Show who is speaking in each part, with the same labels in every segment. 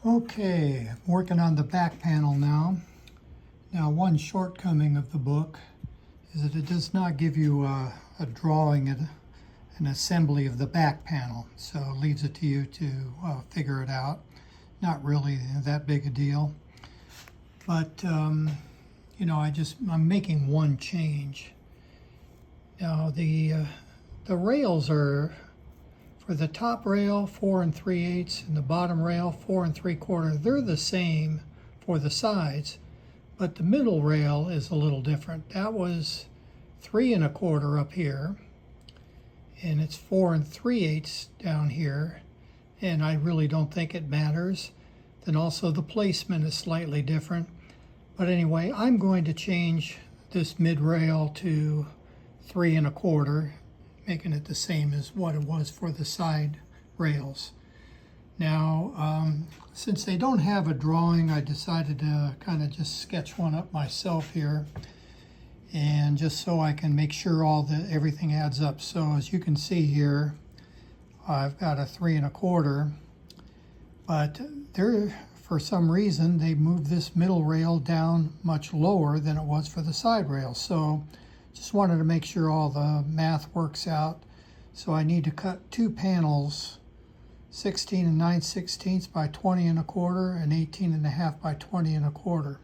Speaker 1: Okay, I'm working on the back panel now. Now, one shortcoming of the book is that it does not give you a drawing and an assembly of the back panel, so it leaves it to you to figure it out. Not really that big a deal, but you know, I'm making one change. Now the rails are, for the top rail 4 3/8 and the bottom rail 4 3/4. They're the same for the sides, but the middle rail is a little different. That was 3 1/4 up here, and it's 4 3/8 down here, and I really don't think it matters. Then also the placement is slightly different. But anyway, I'm going to change this mid rail to 3 1/4, making it the same as what it was for the side rails. Now, since they don't have a drawing, I decided to kind of just sketch one up myself here, and just so I can make sure everything adds up. So as you can see here, I've got a 3 1/4, but for some reason they moved this middle rail down much lower than it was for the side rail. So just wanted to make sure all the math works out. So I need to cut two panels, 16 9/16 by 20 1/4 and 18 1/2 by 20 1/4.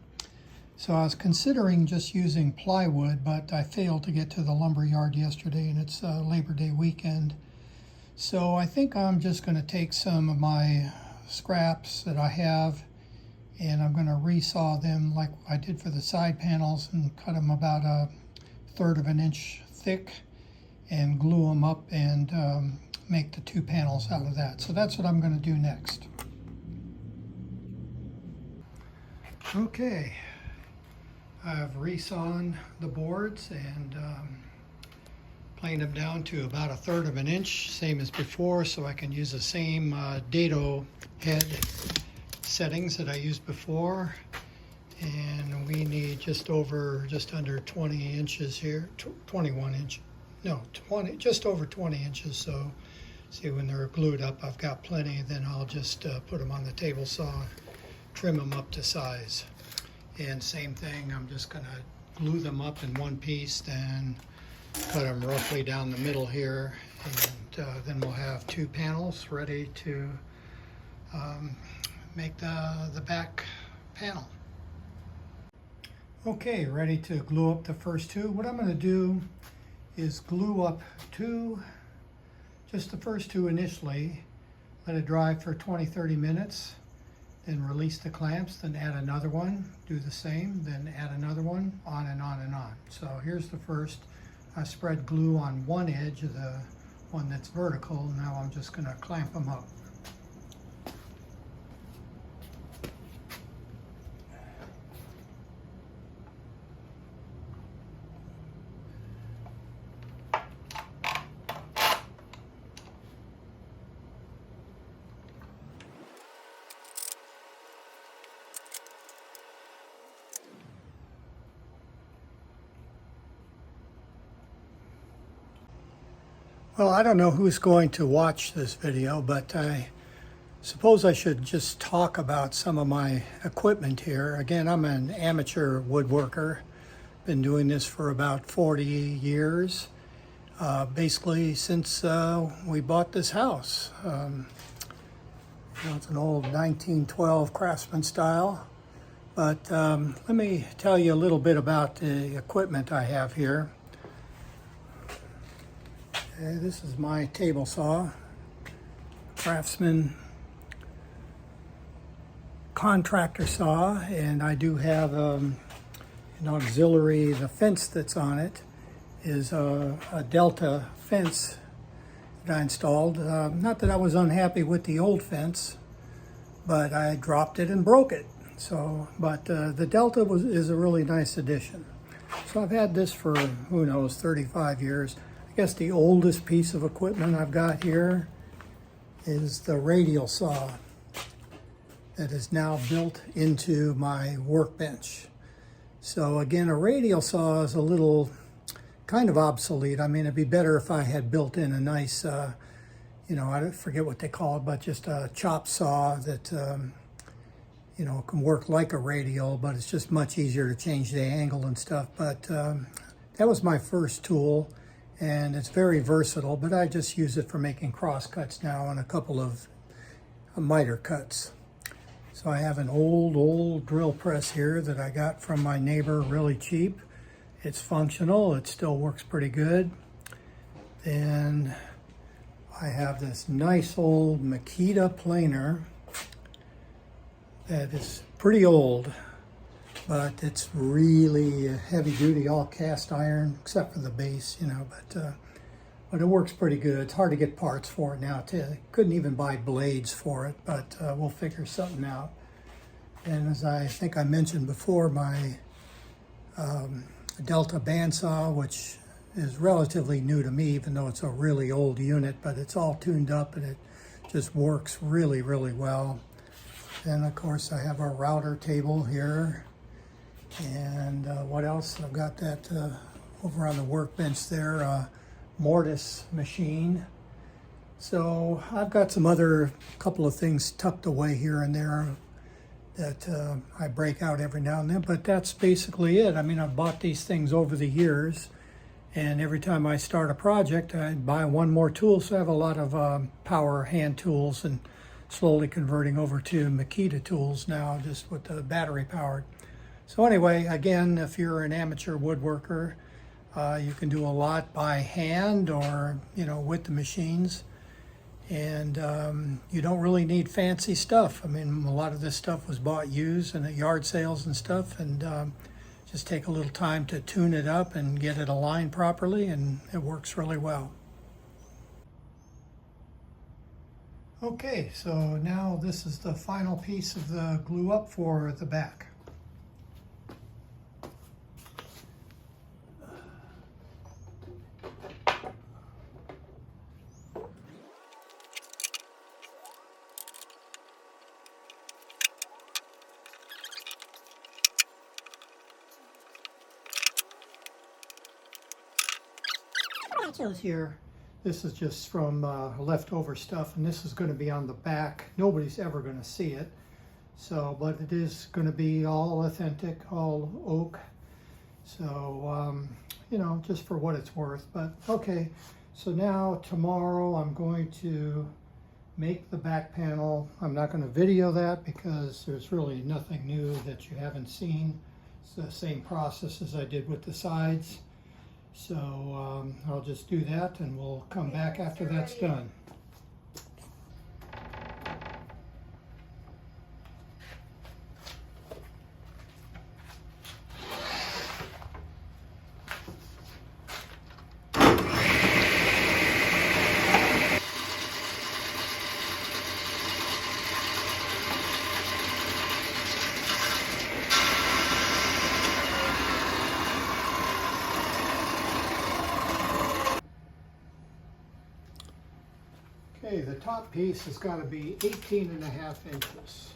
Speaker 1: So I was considering just using plywood, but I failed to get to the lumber yard yesterday, and it's Labor Day weekend. So I think I'm just going to take some of my scraps that I have, and I'm going to resaw them like I did for the side panels and cut them about 1/3 of an inch thick and glue them up and make the two panels out of that. So that's what I'm going to do next. Okay, I've resawn the boards and planed them down to about 1/3 of an inch, same as before, so I can use the same dado head settings that I used before. And we need just under 20 inches here, 21 inch, no, 20, just over 20 inches. So see, when they're glued up, I've got plenty. Then I'll just put them on the table saw, trim them up to size. And same thing, I'm just gonna glue them up in one piece, then cut them roughly down the middle here, and then we'll have two panels ready to make the back panel. Okay, ready to glue up the first two. What I'm going to do is glue up just the first two initially, let it dry for 20-30 minutes, then release the clamps, then add another one, do the same, then add another one, on and on and on. So here's the first. I spread glue on one edge of the one that's vertical. Now I'm just going to clamp them up. Well, I don't know who's going to watch this video, but I suppose I should just talk about some of my equipment here. Again, I'm an amateur woodworker. Been doing this for about 40 years, basically since we bought this house. It's an old 1912 Craftsman style. But let me tell you a little bit about the equipment I have here. This is my table saw, Craftsman contractor saw, and I do have an auxiliary. The fence that's on it is a Delta fence that I installed. Not that I was unhappy with the old fence, but I dropped it and broke it. So, but the Delta is a really nice addition. So I've had this for, who knows, 35 years. I guess the oldest piece of equipment I've got here is the radial saw that is now built into my workbench. So again, a radial saw is a little kind of obsolete. I mean, it'd be better if I had built in a nice, I forget what they call it, but just a chop saw that you know, it can work like a radial, but it's just much easier to change the angle and stuff. But that was my first tool, and it's very versatile, but I just use it for making cross cuts now and a couple of miter cuts. So I have an old drill press here that I got from my neighbor really cheap. It's functional, it still works pretty good. Then I have this nice old Makita planer that is pretty old, but it's really heavy duty, all cast iron, except for the base, you know, but it works pretty good. It's hard to get parts for it now too. Couldn't even buy blades for it, but we'll figure something out. And as I think I mentioned before, my Delta bandsaw, which is relatively new to me, even though it's a really old unit, but it's all tuned up and it just works really, really well. And of course I have our router table here. And what else? I've got that over on the workbench there, mortise machine. So I've got some other couple of things tucked away here and there that I break out every now and then, but that's basically it. I mean, I've bought these things over the years, and every time I start a project, I buy one more tool, so I have a lot of power hand tools and slowly converting over to Makita tools now, just with the battery powered. So anyway, again, if you're an amateur woodworker, you can do a lot by hand or, you know, with the machines. And you don't really need fancy stuff. I mean, a lot of this stuff was bought used and at yard sales and stuff, and just take a little time to tune it up and get it aligned properly, and it works really well. Okay, so now this is the final piece of the glue up for the back. Here, this is just from leftover stuff, and this is going to be on the back. Nobody's ever going to see it, so, but it is going to be all authentic, all oak, so you know, just for what it's worth. But okay, so now tomorrow I'm going to make the back panel. I'm not going to video that because there's really nothing new that you haven't seen. It's the same process as I did with the sides. So I'll just do that, and we'll come back after that's done. Okay, the top piece has got to be 18.5 inches.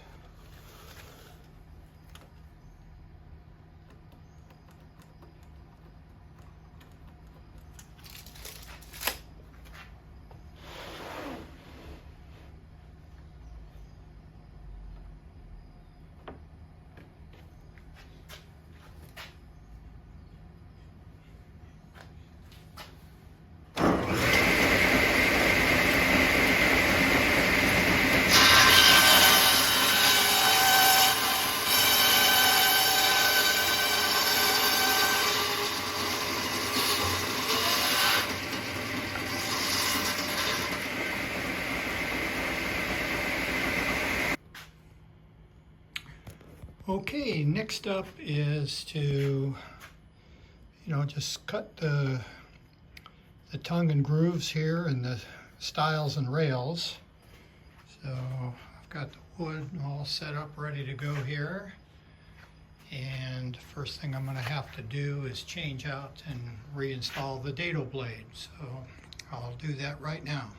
Speaker 1: Okay, next up is to, you know, just cut the tongue and grooves here and the stiles and rails. So I've got the wood all set up, ready to go here. And first thing I'm going to have to do is change out and reinstall the dado blade. So I'll do that right now.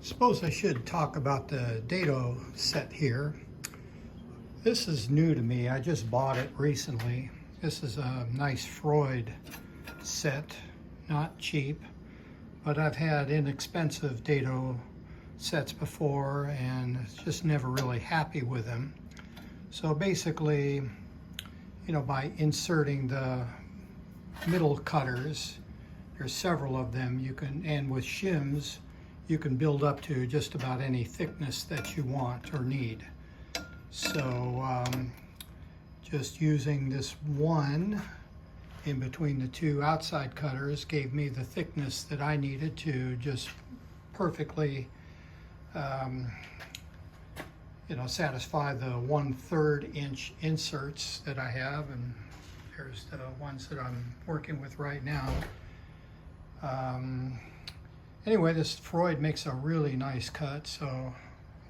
Speaker 1: Suppose I should talk about the dado set here. This is new to me. I just bought it recently. This is a nice Freud set, not cheap, but I've had inexpensive dado sets before and just never really happy with them. So basically, you know, by inserting the middle cutters, there's several of them, you can, and with shims, you can build up to just about any thickness that you want or need. So just using this one in between the two outside cutters gave me the thickness that I needed to just perfectly you know, satisfy the 1/3 inch inserts that I have, and there's the ones that I'm working with right now. Anyway, this Freud makes a really nice cut, so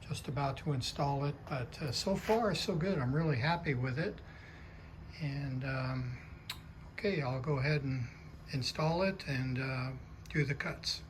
Speaker 1: just about to install it, but so far so good. I'm really happy with it. And okay, I'll go ahead and install it and do the cuts.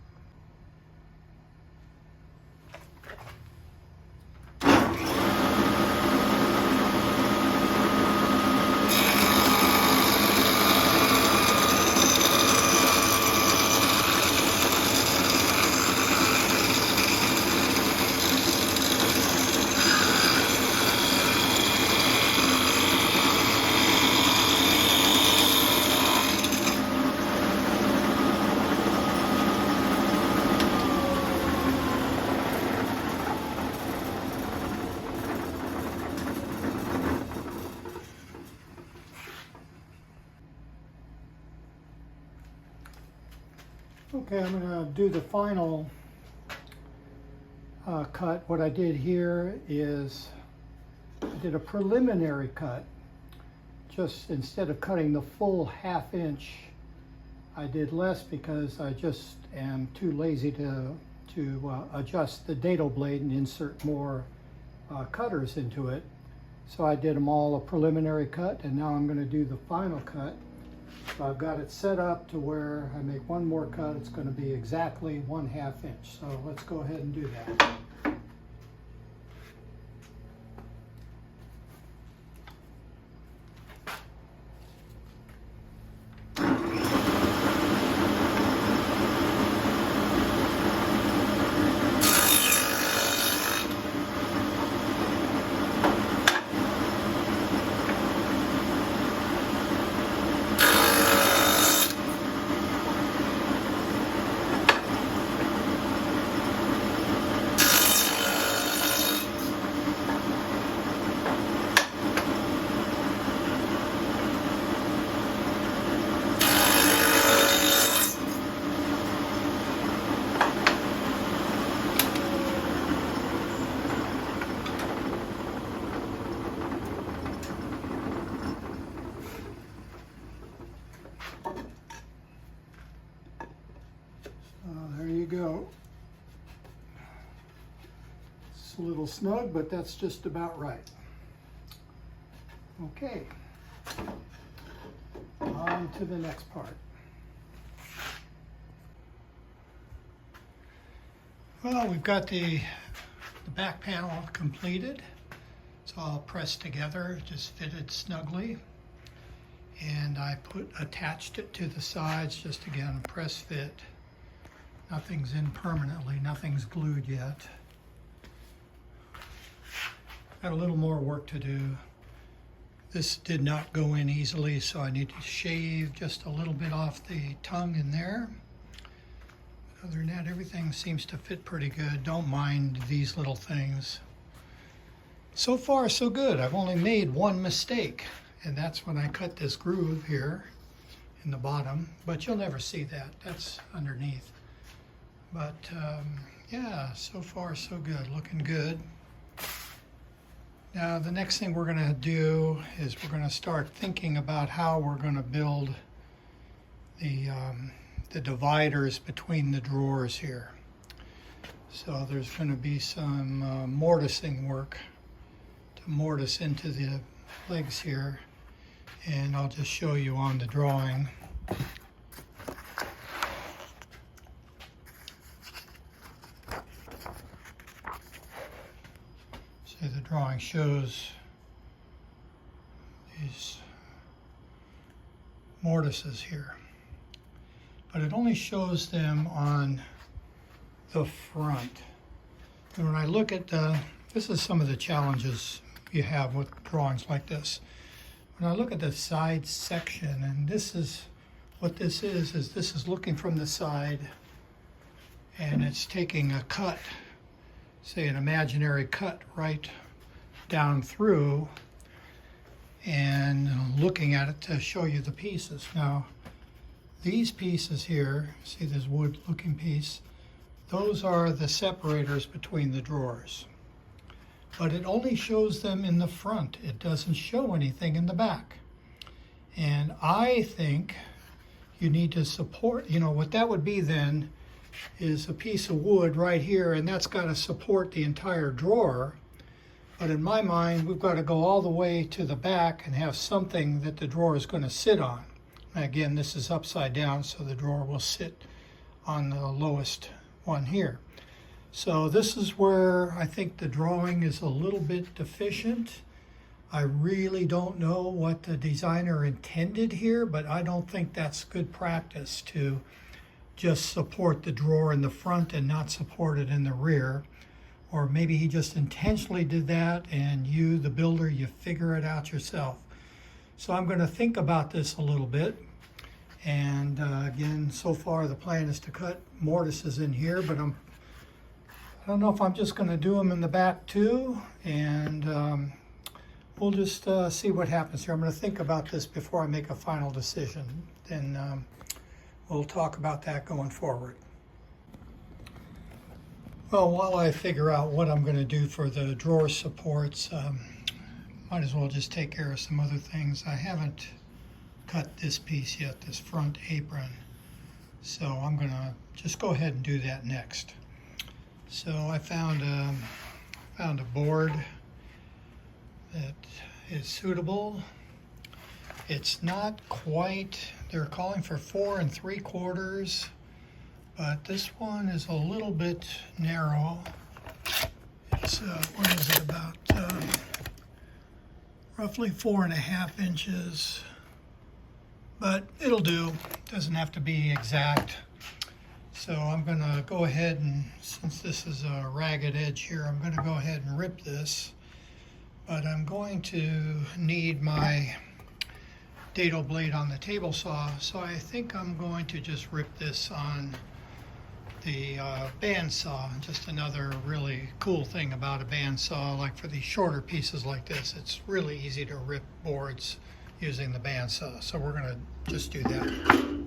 Speaker 1: Okay, I'm going to do the final cut. What I did here is I did a preliminary cut. Just instead of cutting the full 1/2 inch, I did less because I just am too lazy to adjust the dado blade and insert more cutters into it. So I did them all a preliminary cut, and now I'm going to do the final cut. So I've got it set up to where I make one more cut, it's going to be exactly 1/2 inch. So let's go ahead and do that. There you go. It's a little snug, but that's just about right. Okay, on to the next part. Well, we've got the back panel completed. It's all pressed together, just fitted snugly. And I attached it to the sides, just again, press fit. Nothing's in permanently, nothing's glued yet. Got a little more work to do. This did not go in easily, so I need to shave just a little bit off the tongue in there. Other than that, everything seems to fit pretty good. Don't mind these little things. So far, so good. I've only made one mistake, and that's when I cut this groove here in the bottom, but you'll never see that. That's underneath. But yeah, so far so good, looking good. Now the next thing we're gonna do is we're gonna start thinking about how we're gonna build the dividers between the drawers here. So there's gonna be some mortising work to mortise into the legs here, and I'll just show you on the drawing. The drawing shows these mortises here, but it only shows them on the front. And when I look at, this is some of the challenges you have with drawings like this. When I look at the side section, and this is what this is this is looking from the side, and it's taking a cut, say an imaginary cut right down through, and looking at it to show you the pieces. Now, these pieces here, see this wood looking piece, those are the separators between the drawers. But it only shows them in the front. It doesn't show anything in the back. And I think you need to support, you know, what that would be then is a piece of wood right here, and that's got to support the entire drawer. But in my mind, we've got to go all the way to the back and have something that the drawer is going to sit on. Again, this is upside down, so the drawer will sit on the lowest one here. So this is where I think the drawing is a little bit deficient. I really don't know what the designer intended here, but I don't think that's good practice to just support the drawer in the front and not support it in the rear. Or maybe he just intentionally did that, and you, the builder, you figure it out yourself. So I'm going to think about this a little bit. And again, so far the plan is to cut mortises in here, but I don't know if I'm just going to do them in the back too, and we'll just see what happens here. I'm going to think about this before I make a final decision. Then we'll talk about that going forward. Well, while I figure out what I'm going to do for the drawer supports, might as well just take care of some other things. I haven't cut this piece yet, this front apron, so I'm going to just go ahead and do that next. So I found a board that is suitable. It's not quite, they're calling for 4 3/4, but this one is a little bit narrow. It's what is it, about roughly 4.5 inches, but it'll do. Doesn't have to be exact. So I'm going to go ahead and, since this is a ragged edge here, I'm going to go ahead and rip this. But I'm going to need my dado blade on the table saw, so I think I'm going to just rip this on the bandsaw. Just another really cool thing about a bandsaw, like for these shorter pieces like this, it's really easy to rip boards using the bandsaw. So we're going to just do that.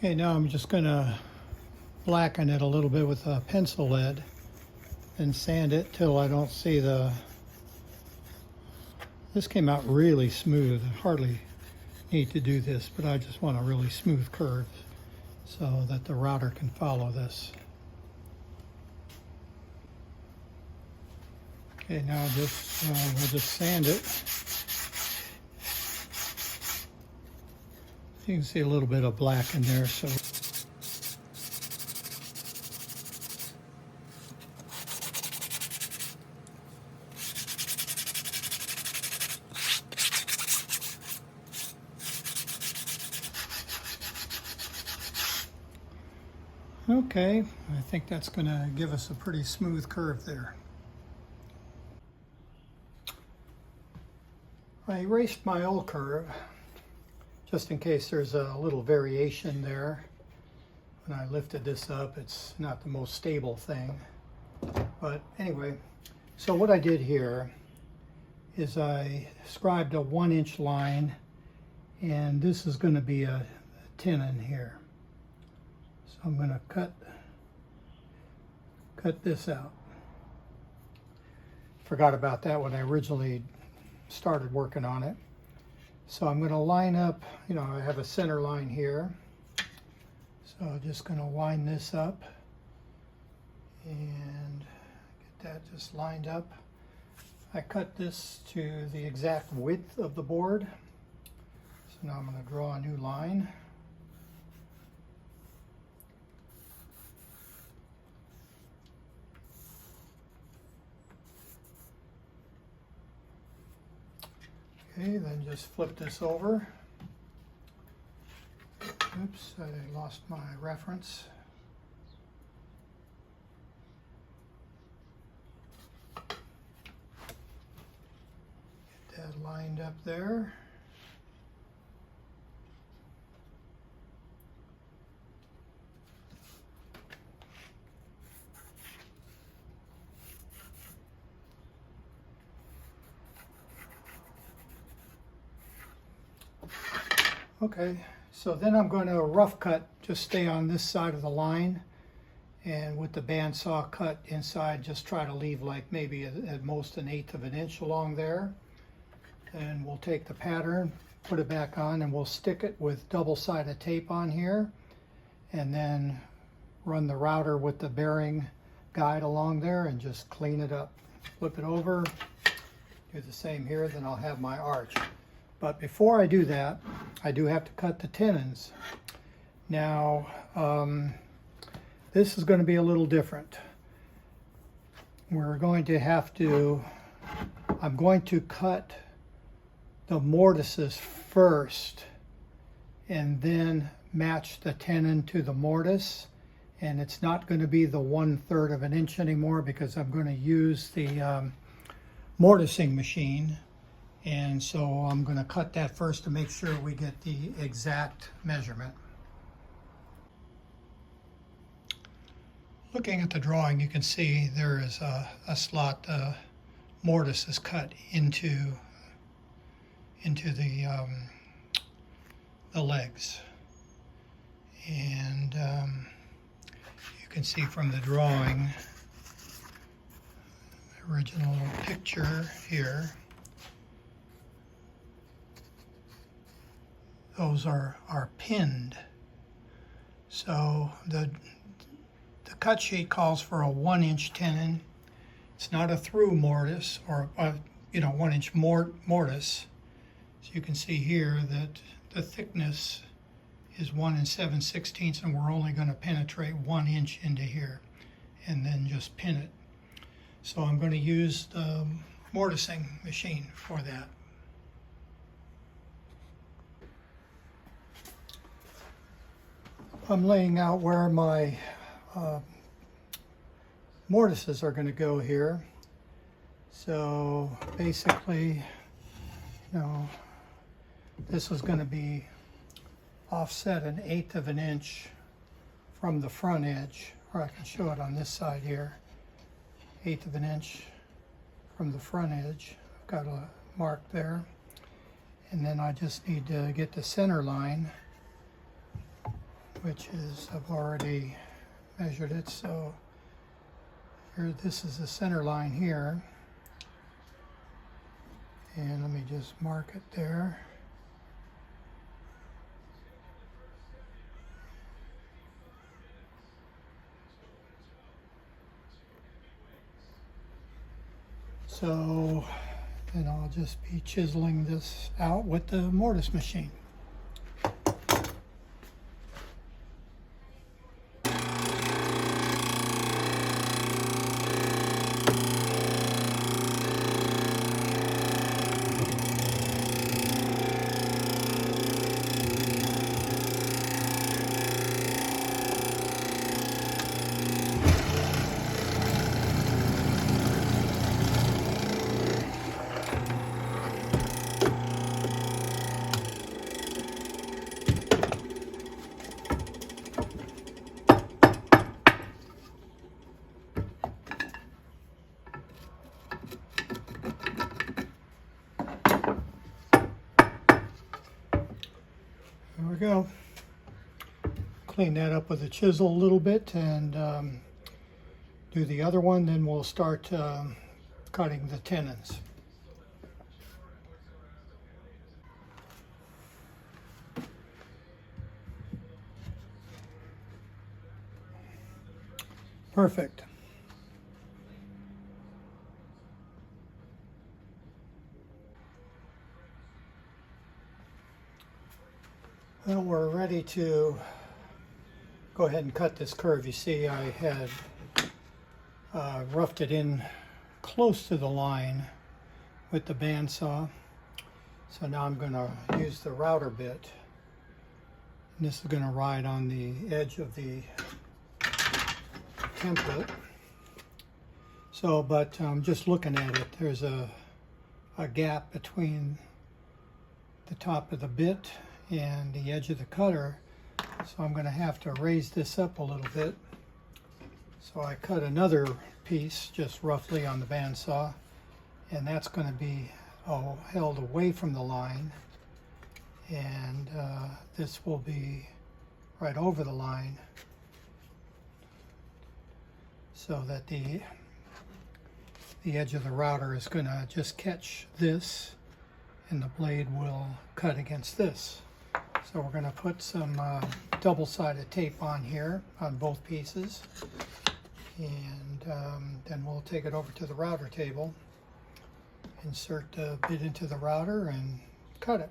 Speaker 1: Okay, now I'm just going to blacken it a little bit with a pencil lead and sand it till I don't see the... This came out really smooth. I hardly need to do this, but I just want a really smooth curve so that the router can follow this. Okay, now just we'll just sand it. You can see a little bit of black in there, so okay, I think that's going to give us a pretty smooth curve there. I erased my old curve, just in case there's a little variation there. When I lifted this up, it's not the most stable thing. But anyway, so what I did here is I scribed a 1-inch line, and this is going to be a tenon here. So I'm going to cut this out. Forgot about that when I originally started working on it. So I'm going to line up, you know, I have a center line here. So I'm just going to line this up and get that just lined up. I cut this to the exact width of the board. So now I'm going to draw a new line. Okay, then just flip this over. Oops, I lost my reference. Get that lined up there. Okay, so then I'm going to rough cut, just stay on this side of the line, and with the bandsaw cut inside, just try to leave like maybe at most 1/8 of an inch along there. And we'll take the pattern, put it back on, and we'll stick it with double-sided tape on here, and then run the router with the bearing guide along there and just clean it up. Flip it over, do the same here, then I'll have my arch. But before I do that, I do have to cut the tenons. Now, this is going to be a little different. We're going to have to, I'm going to cut the mortises first and then match the tenon to the mortise. And it's not going to be the 1/3 of an inch anymore because I'm going to use the mortising machine. And so I'm going to cut that first to make sure we get the exact measurement. Looking at the drawing, you can see there is a slot. The mortise is cut into the legs. And you can see from the drawing, the original picture here, those are pinned. So the cut sheet calls for a 1-inch tenon. It's not a through mortise or a 1-inch mortise. So you can see here that the thickness is 1 7/16, and we're only going to penetrate 1 inch into here and then just pin it. So I'm going to use the mortising machine for that. I'm laying out where my mortises are going to go here. So basically, this is going to be offset 1/8 of an inch from the front edge, or I can show it on this side here. 1/8 of an inch from the front edge. I've got a mark there. And then I just need to get the center line, which is, I've already measured it, so here, this is the center line here. And let me just mark it there. So then I'll just be chiseling this out with the mortise machine. go. Clean that up with a chisel a little bit and do the other one, then we'll start cutting the tenons. Perfect. Well, we're ready to go ahead and cut this curve. You see, I had roughed it in close to the line with the bandsaw. So now I'm going to use the router bit. And this is going to ride on the edge of the template. So, but just looking at it, there's a gap between the top of the bit and the edge of the cutter. So I'm going to have to raise this up a little bit. So I cut another piece just roughly on the bandsaw, and that's going to be held away from the line, and this will be right over the line so that the edge of the router is going to just catch this and the blade will cut against this. So we're going to put some double-sided tape on here on both pieces, and then we'll take it over to the router table, insert the bit into the router and cut it.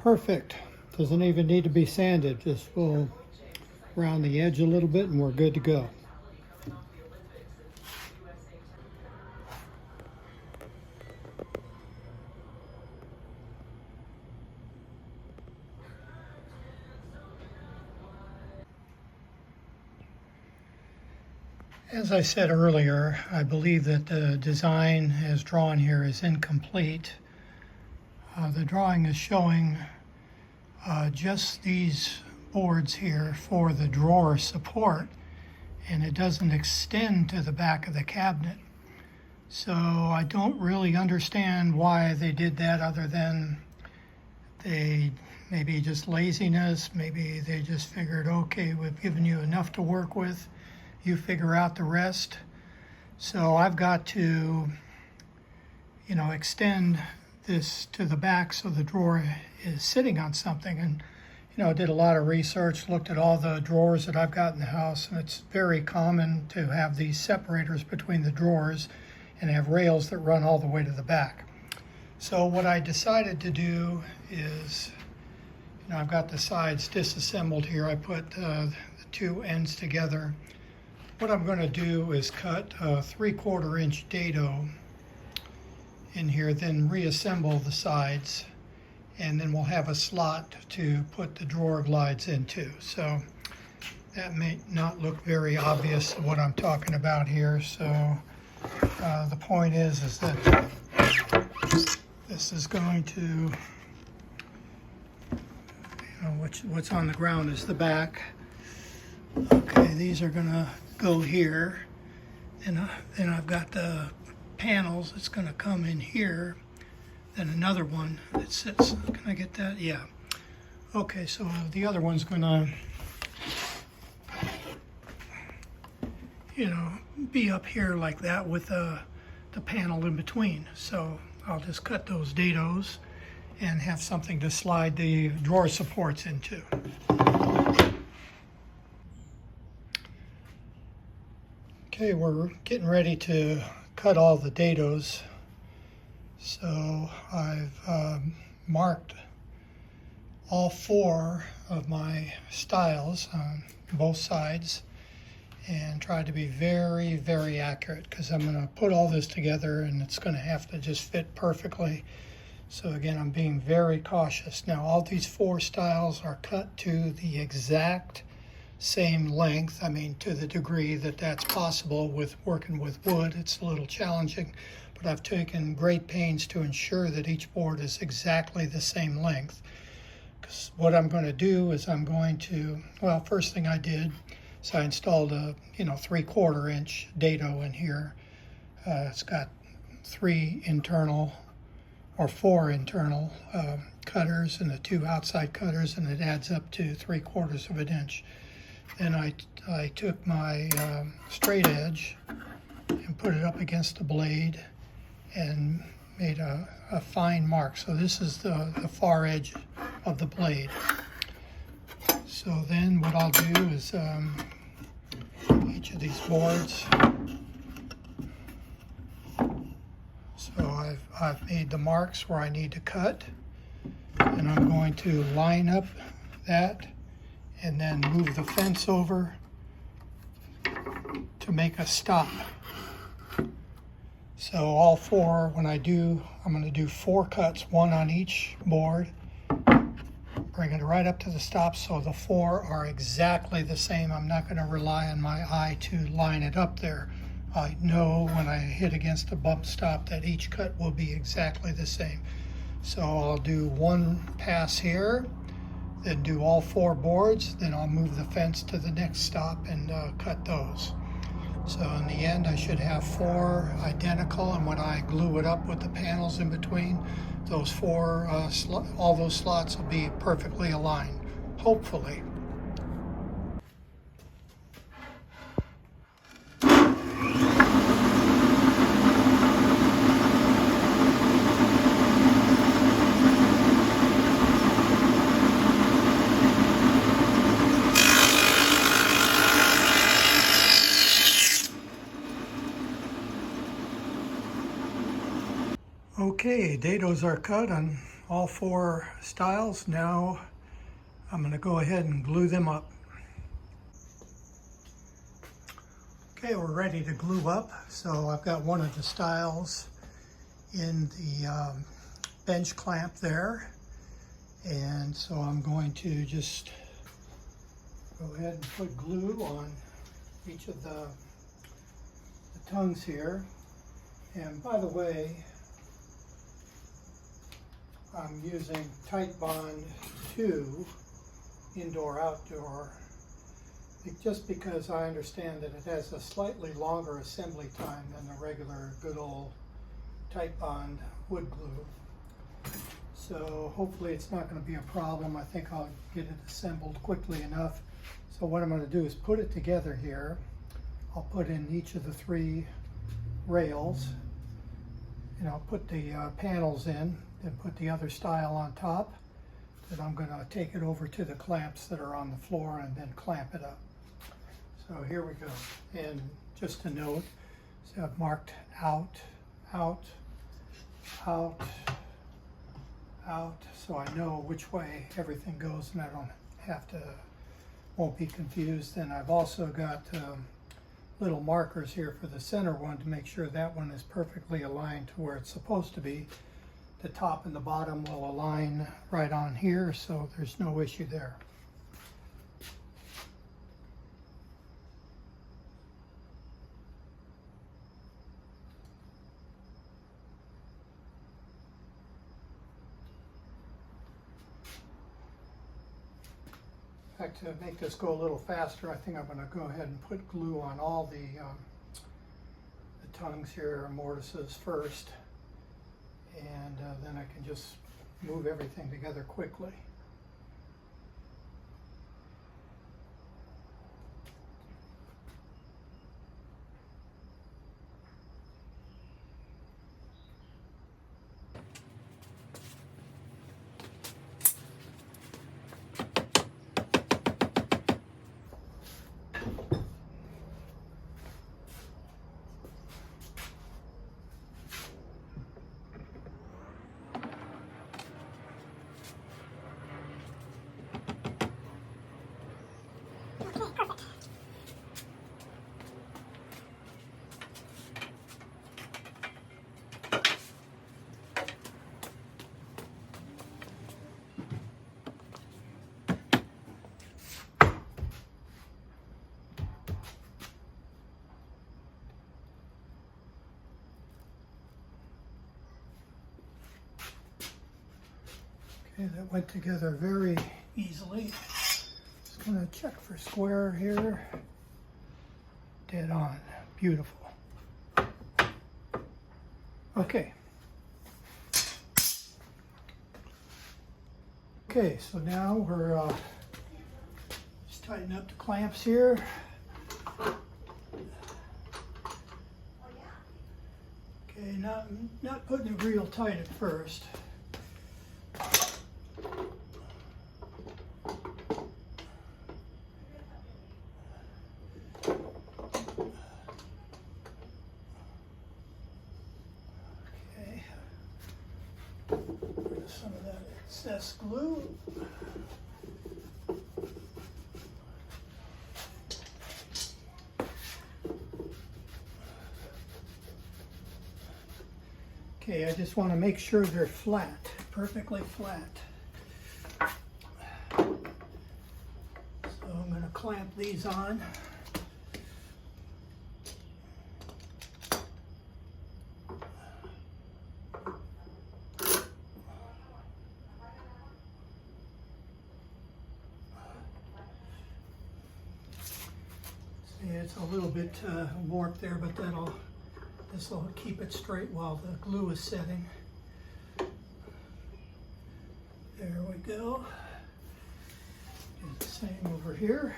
Speaker 1: Perfect. Doesn't even need to be sanded. Just we'll round the edge a little bit and we're good to go. As I said earlier, I believe that the design as drawn here is incomplete. The drawing is showing just these boards here for the drawer support, and it doesn't extend to the back of the cabinet. So I don't really understand why they did that, other than they maybe just laziness. Maybe they just figured, okay, we've given you enough to work with, you figure out the rest. So I've got to, extend this to the back so the drawer is sitting on something. And I did a lot of research, looked at all the drawers that I've got in the house, and it's very common to have these separators between the drawers and have rails that run all the way to the back. So what I decided to do is, I've got the sides disassembled here. I put the two ends together. What I'm going to do is cut a 3/4 inch dado in here, then reassemble the sides, and then we'll have a slot to put the drawer glides into. So that may not look very obvious what I'm talking about here. So the point is that this is going to, what's on the ground is the back. Okay, these are gonna go here, and then I've got the panels. It's gonna come in here, then another one that sits. Can I get that? Yeah. Okay, so the other one's gonna, be up here like that with the panel in between. So I'll just cut those dadoes and have something to slide the drawer supports into. Okay, we're getting ready to cut all the dadoes. So I've marked all 4 of my stiles on both sides and tried to be very, very accurate, because I'm going to put all this together and it's going to have to just fit perfectly. So again, I'm being very cautious. Now all these 4 stiles are cut to the exact same length. I mean, to the degree that that's possible with working with wood. It's a little challenging, but I've taken great pains to ensure that each board is exactly the same length. Because what I'm going to do is I'm going to, well, first thing I did is I installed a 3/4 inch dado in here. It's got 3 internal or 4 internal cutters and the 2 outside cutters, and it adds up to 3/4 of an inch. Then I took my straight edge and put it up against the blade and made a fine mark. So this is the far edge of the blade. So then what I'll do is each of these boards, so I've made the marks where I need to cut, and I'm going to line up that and then move the fence over to make a stop. So all 4, when I'm going to do 4 cuts, 1 on each board, bring it right up to the stop so the 4 are exactly the same. I'm not going to rely on my eye to line it up there. I know when I hit against the bump stop that each cut will be exactly the same. So I'll do 1 pass here, then do all 4 boards, then I'll move the fence to the next stop and cut those. So in the end, I should have 4 identical, and when I glue it up with the panels in between, those 4, all those slots will be perfectly aligned, hopefully. Okay, dados are cut on all 4 stiles. Now I'm going to go ahead and glue them up. Okay, we're ready to glue up. So I've got one of the stiles in the bench clamp there. And so I'm going to just go ahead and put glue on each of the tongues here. And by the way, I'm using Tight Bond 2 indoor outdoor, just because I understand that it has a slightly longer assembly time than the regular good old Tight Bond wood glue. So hopefully it's not going to be a problem. I think I'll get it assembled quickly enough. So what I'm going to do is put it together here. I'll put in each of the 3 rails, and I'll put the panels in, and put the other stile on top. Then I'm going to take it over to the clamps that are on the floor and then clamp it up. So here we go. And just a note, so I've marked out, out, out, out, so I know which way everything goes and I won't be confused. And I've also got little markers here for the center one to make sure that one is perfectly aligned to where it's supposed to be. The top and the bottom will align right on here, so there's no issue there. In fact, to make this go a little faster, I think I'm going to go ahead and put glue on all the tongues here, mortises first. And then I can just move everything together quickly. Okay, that went together very easily. Just gonna check for square here. Dead on. Beautiful. Okay. Okay, so now we're just tighten up the clamps here. Okay, not putting it real tight at first. Okay. Some of that excess glue. Okay, I just want to make sure they're flat, perfectly flat. So I'm going to clamp these on. See, it's a little bit warped there, but this will keep it straight while the glue is setting. There we go. Do the same over here.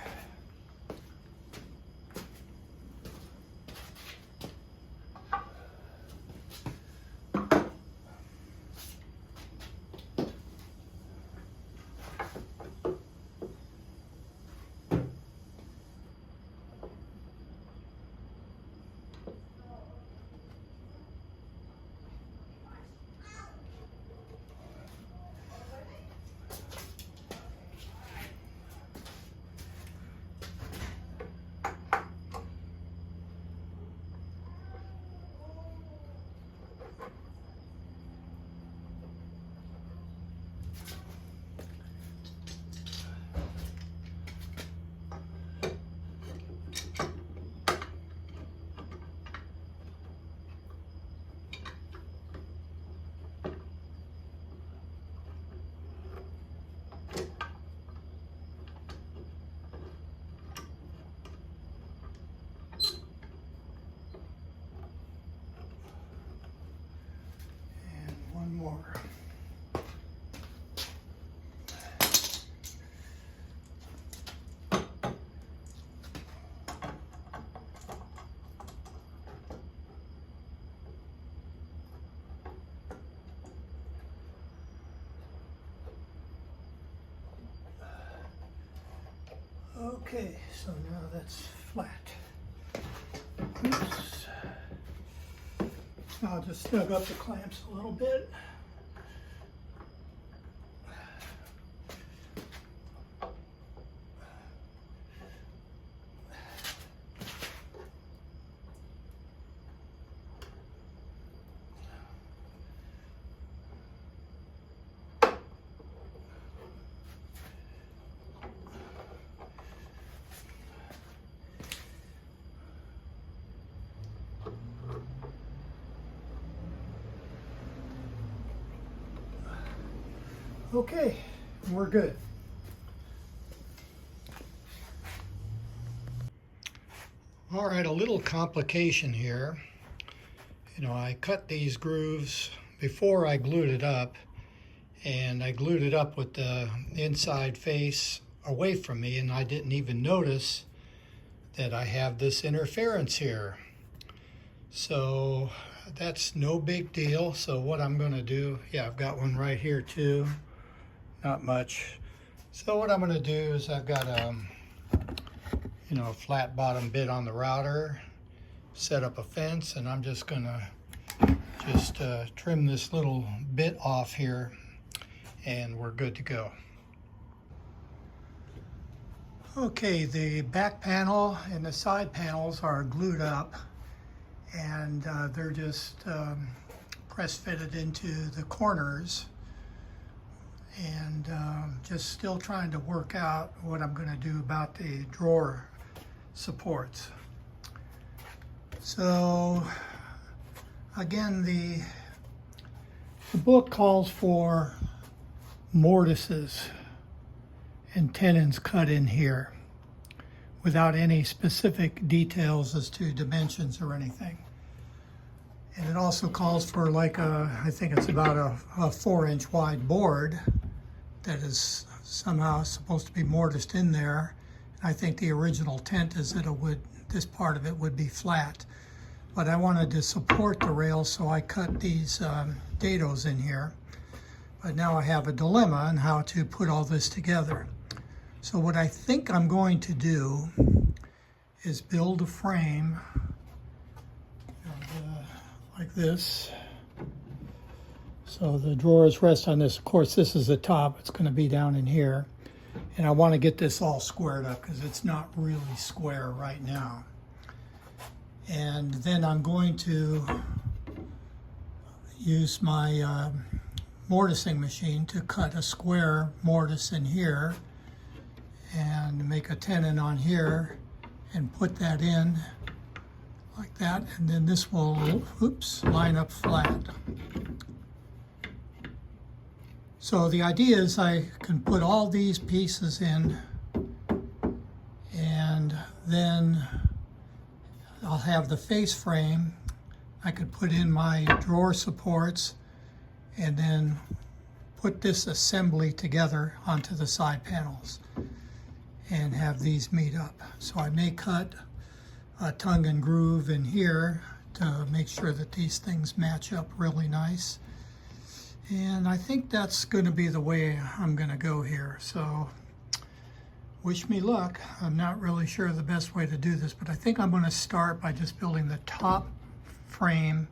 Speaker 1: More. Okay, so now that's flat. Oops. I'll just snug up the clamps a little bit. Okay, we're good. All right, a little complication here. You know, I cut these grooves before I glued it up, and I glued it up with the inside face away from me, and I didn't even notice that I have this interference here. So that's no big deal. So what I'm going to do, yeah, I've got one right here too. Not much. So what I'm going to do is I've got a flat bottom bit on the router, set up a fence, and I'm just going to trim this little bit off here, and we're good to go. Okay, the back panel and the side panels are glued up, and they're just press fitted into the corners. And just still trying to work out what I'm going to do about the drawer supports. So again, the book calls for mortises and tenons cut in here without any specific details as to dimensions or anything. And it also calls for like I think it's about a 4-inch wide board that is somehow supposed to be mortised in there. I think the original intent is that this part of it would be flat. But I wanted to support the rails, so I cut these dadoes in here. But now I have a dilemma on how to put all this together. So what I think I'm going to do is build a frame like this. So the drawers rest on this. Of course, this is the top. It's going to be down in here. And I want to get this all squared up because it's not really square right now. And then I'm going to use my mortising machine to cut a square mortise in here and make a tenon on here and put that in like that, and then this will, oops, line up flat. So the idea is I can put all these pieces in, and then I'll have the face frame. I could put in my drawer supports and then put this assembly together onto the side panels and have these meet up. So I may cut a tongue and groove in here to make sure that these things match up really nice. And I think that's going to be the way I'm going to go here. So wish me luck. I'm not really sure the best way to do this, but I think I'm going to start by just building the top frame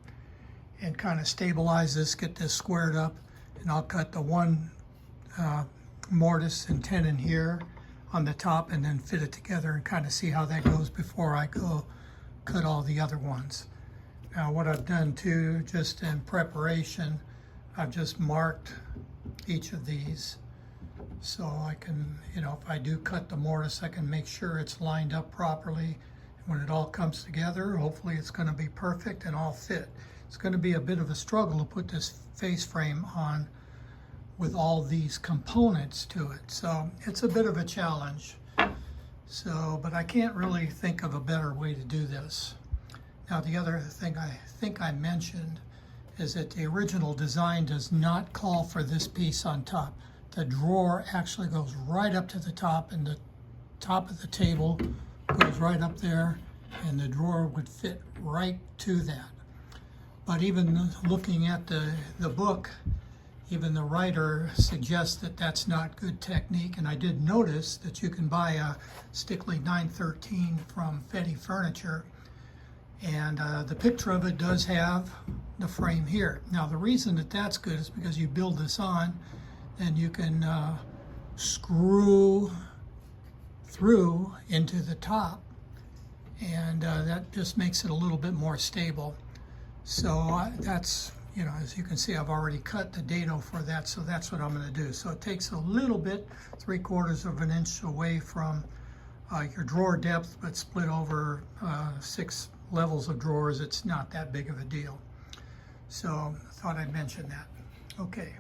Speaker 1: and kind of stabilize this, get this squared up, and I'll cut the one mortise and tenon here on the top and then fit it together and kind of see how that goes before I go cut all the other ones. Now what I've done too, just in preparation, I've just marked each of these so I can, if I do cut the mortise, I can make sure it's lined up properly. When it all comes together, hopefully it's going to be perfect and all fit. It's going to be a bit of a struggle to put this face frame on with all these components to it. So it's a bit of a challenge. So, but I can't really think of a better way to do this. Now the other thing I think I mentioned is that the original design does not call for this piece on top. The drawer actually goes right up to the top, and the top of the table goes right up there, and the drawer would fit right to that. But even looking at the book, even the writer suggests that that's not good technique. And I did notice that you can buy a Stickley 913 from Fetty Furniture, and the picture of it does have the frame here. Now the reason that that's good is because you build this on, then you can screw through into the top, and that just makes it a little bit more stable. So that's, as you can see, I've already cut the dado for that, so that's what I'm going to do. So it takes a little bit, 3/4 of an inch away from your drawer depth, but split over 6 levels of drawers. It's not that big of a deal. So I thought I'd mention that. Okay.